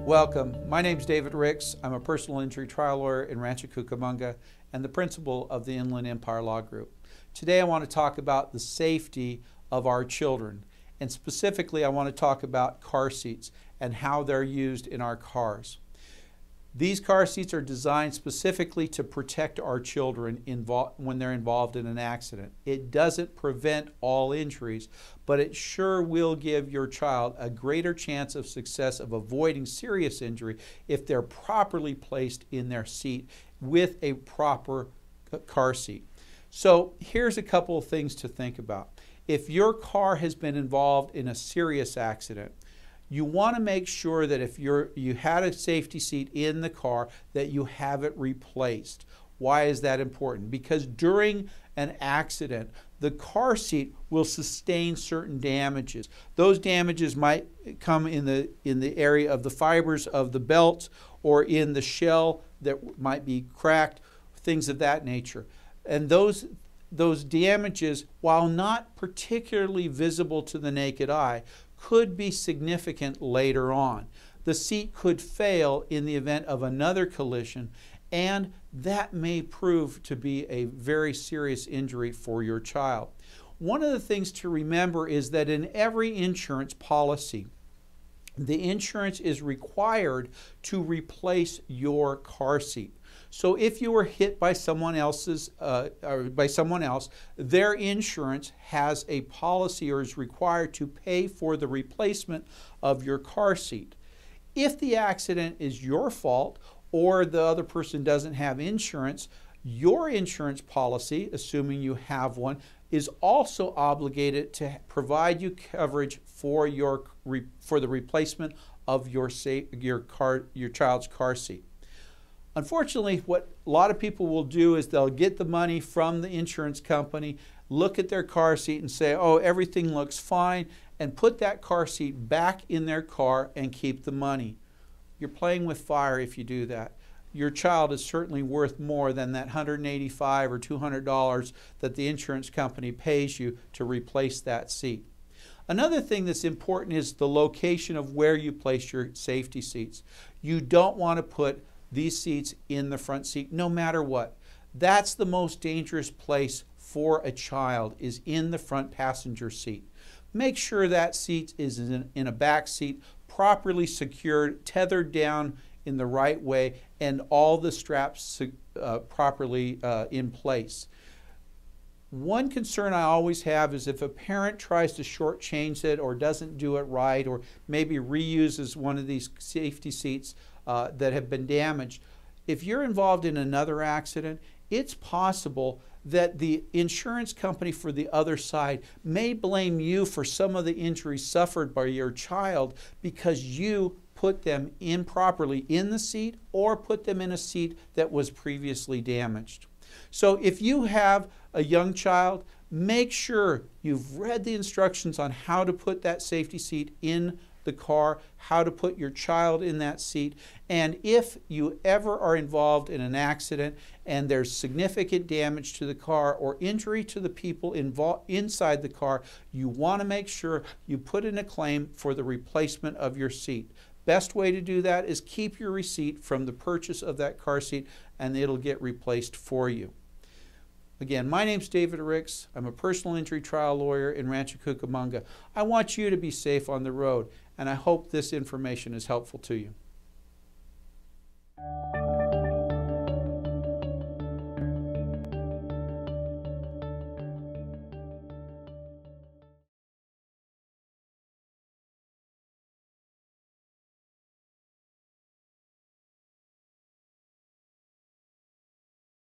Welcome. My name is David Ricks. I'm a personal injury trial lawyer in Rancho Cucamonga and the principal of the Inland Empire Law Group. Today I want to talk about the safety of our children, and specifically I want to talk about car seats and how they're used in our cars. These car seats are designed specifically to protect our children when they're involved in an accident. It doesn't prevent all injuries, but it sure will give your child a greater chance of success of avoiding serious injury if they're properly placed in their seat with a proper car seat. So here's a couple of things to think about. If your car has been involved in a serious accident, you want to make sure that if you had a safety seat in the car, that you have it replaced. Why is that important? Because during an accident, the car seat will sustain certain damages. Those damages might come in the area of the fibers of the belt or in the shell that might be cracked, things of that nature. And those damages, while not particularly visible to the naked eye, could be significant later on. The seat could fail in the event of another collision, and that may prove to be a very serious injury for your child. One of the things to remember is that in every insurance policy, the insurance is required to replace your car seat. So if you were hit by someone else, their insurance has a policy or is required to pay for the replacement of your car seat. If the accident is your fault or the other person doesn't have insurance, your insurance policy, assuming you have one, is also obligated to provide you coverage for the replacement of your child's car seat. Unfortunately, what a lot of people will do is they'll get the money from the insurance company, look at their car seat and say, oh, everything looks fine, and put that car seat back in their car and keep the money. You're playing with fire if you do that. Your child is certainly worth more than that $185 or $200 that the insurance company pays you to replace that seat. Another thing that's important is the location of where you place your safety seats. You don't want to put these seats in the front seat no matter what. That's the most dangerous place for a child, is in the front passenger seat. Make sure that seat is in a back seat, properly secured, tethered down in the right way, and all the straps properly in place. One concern I always have is if a parent tries to shortchange it or doesn't do it right, or maybe reuses one of these safety seats that have been damaged. If you're involved in another accident, it's possible that the insurance company for the other side may blame you for some of the injuries suffered by your child because you put them improperly in the seat or put them in a seat that was previously damaged. So if you have a young child, make sure you've read the instructions on how to put that safety seat in the car, how to put your child in that seat, and if you ever are involved in an accident and there's significant damage to the car or injury to the people inside the car, you want to make sure you put in a claim for the replacement of your seat. Best way to do that is keep your receipt from the purchase of that car seat and it'll get replaced for you. Again, my name's David Ricks. I'm a personal injury trial lawyer in Rancho Cucamonga. I want you to be safe on the road, and I hope this information is helpful to you.